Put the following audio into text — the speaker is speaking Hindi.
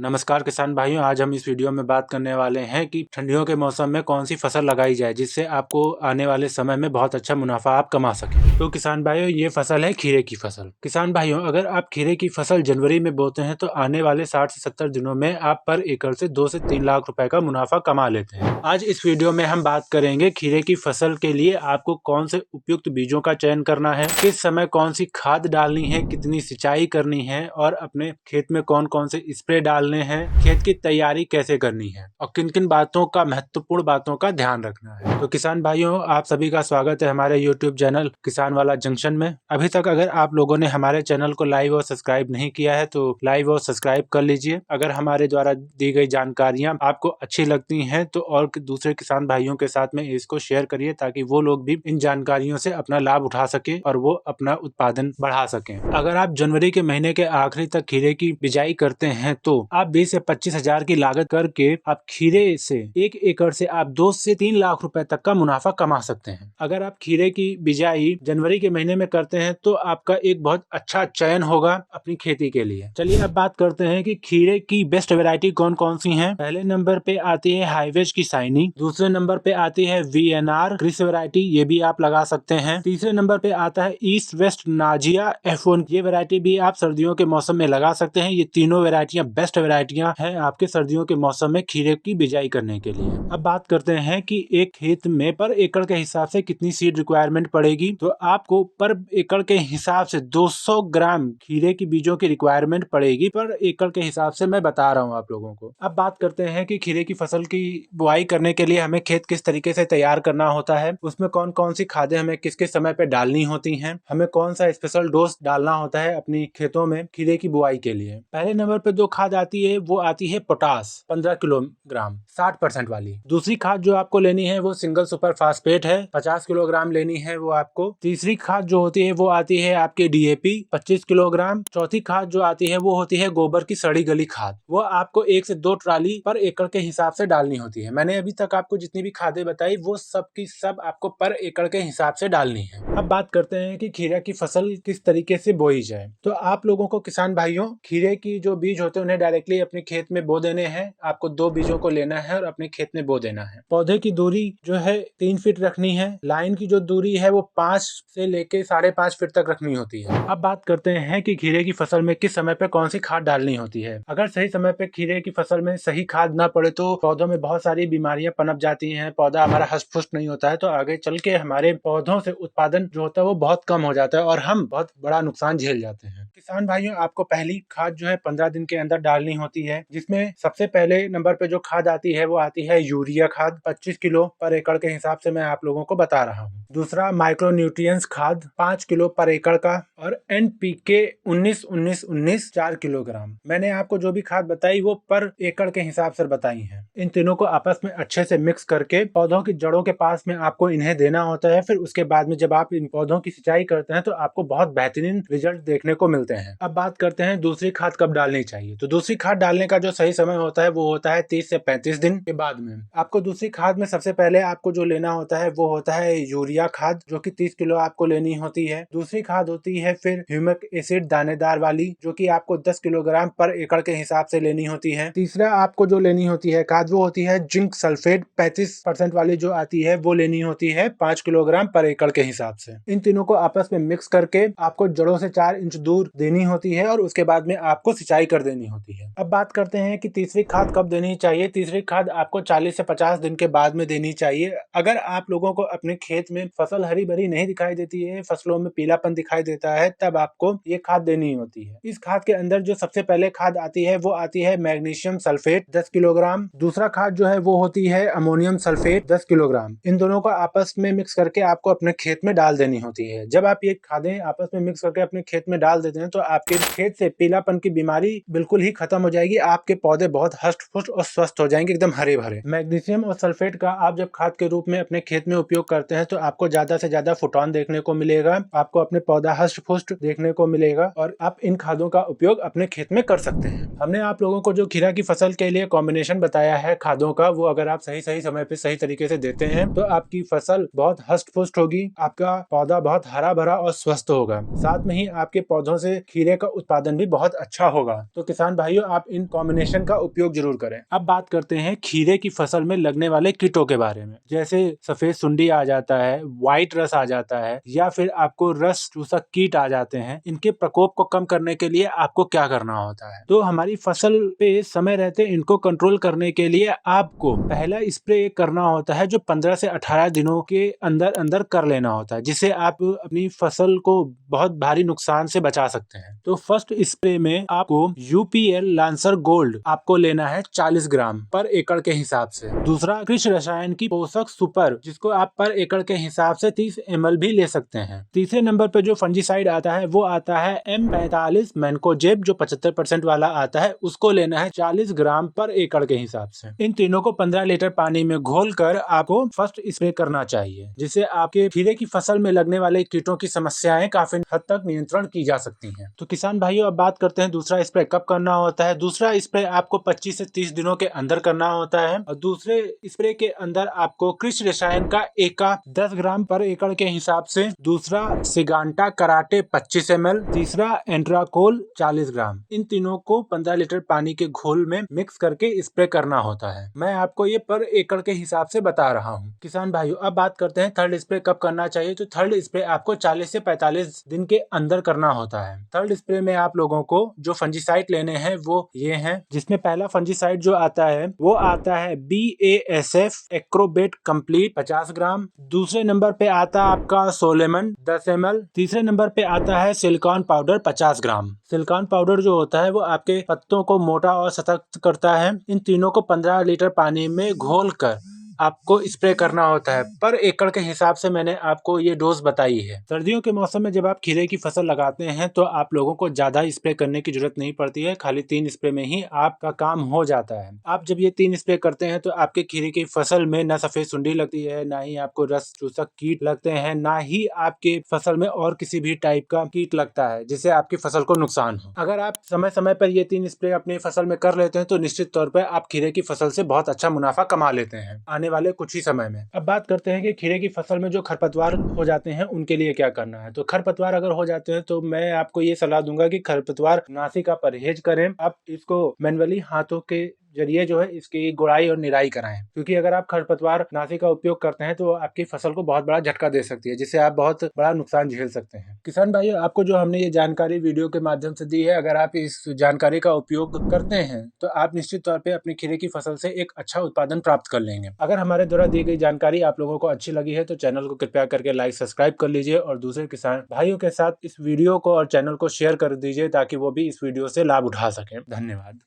नमस्कार किसान भाइयों, आज हम इस वीडियो में बात करने वाले हैं कि ठंडियों के मौसम में कौन सी फसल लगाई जाए जिससे आपको आने वाले समय में बहुत अच्छा मुनाफा आप कमा सकें। तो किसान भाइयों, ये फसल है खीरे की फसल। किसान भाइयों, अगर आप खीरे की फसल जनवरी में बोते हैं तो आने वाले 60 से 70 दिनों में आप पर एकड़ से 2 से 3 लाख रुपए का मुनाफा कमा लेते हैं। आज इस वीडियो में हम बात करेंगे खीरे की फसल के लिए आपको कौन से उपयुक्त बीजों का चयन करना है, किस समय कौन सी खाद डालनी है, कितनी सिंचाई करनी है और अपने खेत में कौन कौन से स्प्रे डालने हैं, खेत की तैयारी कैसे करनी है और किन किन बातों का महत्वपूर्ण बातों का ध्यान रखना है। तो किसान भाइयों, आप सभी का स्वागत है हमारे YouTube चैनल किसान वाला जंक्शन में। अभी तक अगर आप लोगों ने हमारे चैनल को लाइव और सब्सक्राइब नहीं किया है तो लाइव और सब्सक्राइब कर लीजिए। अगर हमारे द्वारा दी गई जानकारियां आपको अच्छी लगती हैं तो और दूसरे किसान भाइयों के साथ में इसको शेयर करिए ताकि वो लोग भी इन जानकारियों से अपना लाभ उठा सके और वो अपना उत्पादन बढ़ा सकें। अगर आप जनवरी के महीने के आखिरी तक खीरे की बिजाई करते हैं तो आप 20 से 25 हजार की लागत करके आप खीरे से 1 एकड़ से आप 2 से 3 लाख रुपए तक का मुनाफा कमा सकते हैं। अगर आप खीरे की बिजाई जनवरी के महीने में करते हैं तो आपका एक बहुत अच्छा चयन होगा अपनी खेती के लिए। चलिए अब बात करते हैं कि खीरे की बेस्ट वैरायटी कौन कौन सी हैं। पहले नंबर पे आती है हाईवेज की शाइनी, दूसरे नंबर पे आती है VNR क्रिस वैरायटी, ये भी आप लगा सकते हैं। तीसरे नंबर पे आता है ईस्ट वेस्ट नाजिया F1, ये वैरायटी भी आप सर्दियों के मौसम में लगा सकते हैं। ये तीनों वैरायटियां बेस्ट वैरायटियां हैं आपके सर्दियों के मौसम में खीरे की बिजाई करने के लिए। अब बात करते हैं कि एक खेत में पर एकड़ के हिसाब से कितनी सीड रिक्वायरमेंट पड़ेगी। तो आपको पर एकड़ के हिसाब से 200 ग्राम खीरे की बीजों की रिक्वायरमेंट पड़ेगी पर एकड़ के हिसाब से मैं बता रहा हूँ आप लोगों को। अब बात करते हैं कि खीरे की फसल की बुआई करने के लिए हमें खेत किस तरीके से तैयार करना होता है, उसमें कौन कौन सी खादें हमें किस किस समय पे डालनी होती हैं, हमें कौन सा स्पेशल डोज डालना होता है अपनी खेतों में खीरे की बुआई के लिए। पहले नंबर पे जो खाद आती है वो आती है पोटास 15 किलोग्राम 60% वाली। दूसरी खाद जो आपको लेनी है वो सिंगल सुपर फास्फेट है, 50 किलोग्राम लेनी है वो आपको। तीसरी खाद जो होती है वो आती है आपके DAP 25 किलोग्राम। चौथी खाद जो आती है वो होती है गोबर की सड़ी गली खाद, वो आपको 1 से 2 ट्राली पर एकड़ के हिसाब से डालनी होती है। मैंने अभी तक आपको जितनी भी खादें बताई वो सब की सब आपको पर एकड़ के हिसाब से डालनी है। अब बात करते हैं कि खीरा की फसल किस तरीके से बोई जाए। तो आप लोगों को किसान भाइयों, खीरे की जो बीज होते हैं उन्हें डायरेक्टली अपने खेत में बो देने हैं। आपको 2 बीजों को लेना है और अपने खेत में बो देना है। पौधे की दूरी जो है 3 फीट रखनी है। लाइन की जो दूरी है वो 5 से लेके 5.5 फीट तक रखनी होती है। अब बात करते हैं कि खीरे की फसल में किस समय पे कौन सी खाद डालनी होती है। अगर सही समय पे खीरे की फसल में सही खाद ना पड़े तो पौधों में बहुत सारी बीमारियां पनप जाती हैं, पौधा हमारा हष्ट पुष्ट नहीं होता है, तो आगे चल के हमारे पौधों से उत्पादन जो होता है वो बहुत कम हो जाता है और हम बहुत बड़ा नुकसान झेल जाते हैं। किसान भाइयों, आपको पहली खाद जो है 15 दिन के अंदर डालनी होती है, जिसमें सबसे पहले नंबर पे जो खाद आती है वो आती है यूरिया खाद 25 किलो पर एकड़ के हिसाब से मैं आप लोगों को बता रहा हूँ। दूसरा माइक्रो न्यूट्रिएंट्स खाद 5 किलो पर एकड़ का और NPK 19-19-19 4 किलोग्राम। मैंने आपको जो भी खाद बताई वो पर एकड़ के हिसाब से बताई है। इन तीनों को आपस में अच्छे से मिक्स करके पौधों की जड़ों के पास में आपको इन्हें देना होता है। फिर उसके बाद में जब आप इन पौधों की सिंचाई करते हैं तो आपको बहुत बेहतरीन रिजल्ट देखने को मिलते हैं। अब बात करते हैं दूसरी खाद कब डालनी चाहिए। तो दूसरी खाद डालने का जो सही समय होता है वो होता है 30 से 35 दिन के बाद में। आपको दूसरी खाद में सबसे पहले आपको जो लेना होता है वो होता है यूरिया खाद, जो कि 30 किलो आपको लेनी होती है। दूसरी खाद होती है फिर ह्यूमिक एसिड दानेदार वाली, जो कि आपको 10 किलोग्राम पर एकड़ के हिसाब से लेनी होती है। तीसरा आपको जो लेनी होती है खाद वो होती है जिंक सल्फेट 35% वाली, जो आती है वो लेनी होती है 5 किलोग्राम पर एकड़ के हिसाब से। इन तीनों को आपस में मिक्स करके आपको जड़ों से 4 इंच दूर देनी होती है और उसके बाद में आपको सिंचाई कर देनी होती है। अब बात करते हैं कि तीसरी खाद कब देनी चाहिए। तीसरी खाद आपको 40 से 50 दिन के बाद में देनी चाहिए। अगर आप लोगों को अपने खेत में फसल हरी भरी नहीं दिखाई देती है, फसलों में पीलापन दिखाई देता है, तब आपको ये खाद देनी होती है। इस खाद के अंदर जो सबसे पहले खाद आती है वो आती है मैग्नीशियम सल्फेट 10 किलोग्राम। दूसरा खाद जो है वो होती है अमोनियम सल्फेट 10 किलोग्राम। इन दोनों को आपस में मिक्स करके आपको अपने खेत में डाल देनी होती है। जब आप ये खादें आपस में मिक्स करके अपने खेत में डाल देते हैं तो आपके खेत से पीलापन की बीमारी बिल्कुल ही खत्म हो जाएगी। आपके पौधे बहुत हष्ट पुष्ट और स्वस्थ हो जाएंगे, एकदम हरे भरे। मैग्नीशियम और सल्फेट का आप जब खाद के रूप में अपने खेत में उपयोग करते हैं तो आपको ज्यादा से ज्यादा फुटान देखने को मिलेगा, आपको अपने पौधा हष्ट पुष्ट देखने को मिलेगा और आप इन खादों का उपयोग अपने खेत में कर सकते हैं। हमने आप लोगों को जो खीरा की फसल के लिए कॉम्बिनेशन बताया है खादों का, वो अगर आप सही समय पे सही तरीके से देते हैं तो आपकी फसल बहुत हष्ट पुष्ट होगी, आपका पौधा बहुत हरा भरा और स्वस्थ होगा। साथ में ही आपके पौधों से से खीरे का उत्पादन भी बहुत अच्छा होगा। तो किसान भाइयों, आप इन कॉम्बिनेशन का उपयोग जरूर करें। अब बात करते हैं खीरे की फसल में लगने वाले कीटों के बारे में। जैसे सफेद सुंडी आ जाता है, व्हाइट रस आ जाता है, या फिर आपको रस चूसक कीट आ जाते हैं। इनके प्रकोप को कम करने के लिए आपको क्या करना होता है? तो हमारी फसल पे समय रहते इनको कंट्रोल करने के लिए आपको पहला स्प्रे करना होता है, जो 15 से 18 दिनों के अंदर अंदर कर लेना होता है, जिससे आप अपनी फसल को बहुत भारी नुकसान से बचा सकते हैं। तो फर्स्ट स्प्रे में आपको यूपीएल लांसर गोल्ड आपको लेना है 40 ग्राम पर एकड़ के हिसाब से। दूसरा कृषि रसायन की पोषक सुपर, जिसको आप पर एकड़ के हिसाब से 30 ml भी ले सकते हैं। तीसरे नंबर पे जो फंजीसाइड आता है वो आता है M45 मैनकोजेब, जो 75% वाला आता है, उसको लेना है 40 ग्राम पर एकड़ के हिसाब से। इन तीनों को 15 लीटर पानी में घोलकर आपको फर्स्ट स्प्रे करना चाहिए, जिससे आपके खीरे की फसल में लगने वाले कीटों की समस्याएं काफी हद तक नियंत्रण की जा सकती हैं। तो किसान भाइयों, अब बात करते हैं दूसरा स्प्रे कब करना होता है। दूसरा स्प्रे आपको 25 से 30 दिनों के अंदर करना होता है, और दूसरे स्प्रे के अंदर आपको कृषि रसायन का एका 10 ग्राम पर एकड़ के हिसाब से, दूसरा सिगांटा कराटे 25 ml, तीसरा एंट्राकोल 40 ग्राम, इन तीनों को 15 लीटर पानी के घोल में मिक्स करके स्प्रे करना होता है। मैं आपको ये पर एकड़ के हिसाब से बता रहा हूँ। किसान भाइयों, अब बात करते हैं थर्ड स्प्रे कब करना चाहिए। तो थर्ड स्प्रे आपको 40 से 45 दिन के अंदर करना होता है। थर्ड स्प्रे में आप लोगों को जो फंजीसाइड लेने हैं वो ये हैं, जिसमें पहला फंजीसाइड जो आता है वो आता है BASF एक्रोबेट कंप्लीट 50 ग्राम। दूसरे नंबर पे आता है आपका सोलेमन 10 ml। तीसरे नंबर पे आता है सिलिकॉन पाउडर 50 ग्राम। सिलिकॉन पाउडर जो होता है वो आपके पत्तों को मोटा और सख्त करता है। इन तीनों को 15 लीटर पानी में घोलकर आपको स्प्रे करना होता है। पर एकड़ के हिसाब से मैंने आपको ये डोज बताई है। सर्दियों के मौसम में जब आप खीरे की फसल लगाते हैं तो आप लोगों को ज्यादा स्प्रे करने की जरूरत नहीं पड़ती है, खाली 3 स्प्रे में ही आपका काम हो जाता है। आप जब ये 3 स्प्रे करते हैं तो आपके खीरे की फसल में न सफेद सुंडी लगती है, ना ही आपको रस चूसक कीट लगते हैं, ना ही आपके फसल में और किसी भी टाइप का कीट लगता है जिससे आपकी फसल को नुकसान हो। अगर आप समय समय पर ये 3 स्प्रे अपनी फसल में कर लेते हैं तो निश्चित तौर पर आप खीरे की फसल से बहुत अच्छा मुनाफा कमा लेते हैं आने वाले कुछ ही समय में। अब बात करते हैं कि खीरे की फसल में जो खरपतवार हो जाते हैं उनके लिए क्या करना है। तो खरपतवार अगर हो जाते हैं तो मैं आपको ये सलाह दूंगा कि खरपतवार नाशी का परहेज करें। आप इसको मैनुअली हाथों के जरिए जो है इसकी गुड़ाई और निराई कराएं, क्योंकि अगर आप खरपतवार नाशी का उपयोग करते हैं तो आपकी फसल को बहुत बड़ा झटका दे सकती है, जिससे आप बहुत बड़ा नुकसान झेल सकते हैं। किसान भाइयों, आपको जो हमने ये जानकारी वीडियो के माध्यम से दी है, अगर आप इस जानकारी का उपयोग करते हैं तो आप निश्चित तौर पे अपनी खीरे की फसल से एक अच्छा उत्पादन प्राप्त कर लेंगे। अगर हमारे द्वारा दी गई जानकारी आप लोगों को अच्छी लगी है तो चैनल को कृपया करके लाइक सब्सक्राइब कर लीजिए, और दूसरे किसान भाइयों के साथ इस वीडियो को और चैनल को शेयर कर दीजिए ताकि वो भी इस वीडियो से लाभ उठा सकें। धन्यवाद।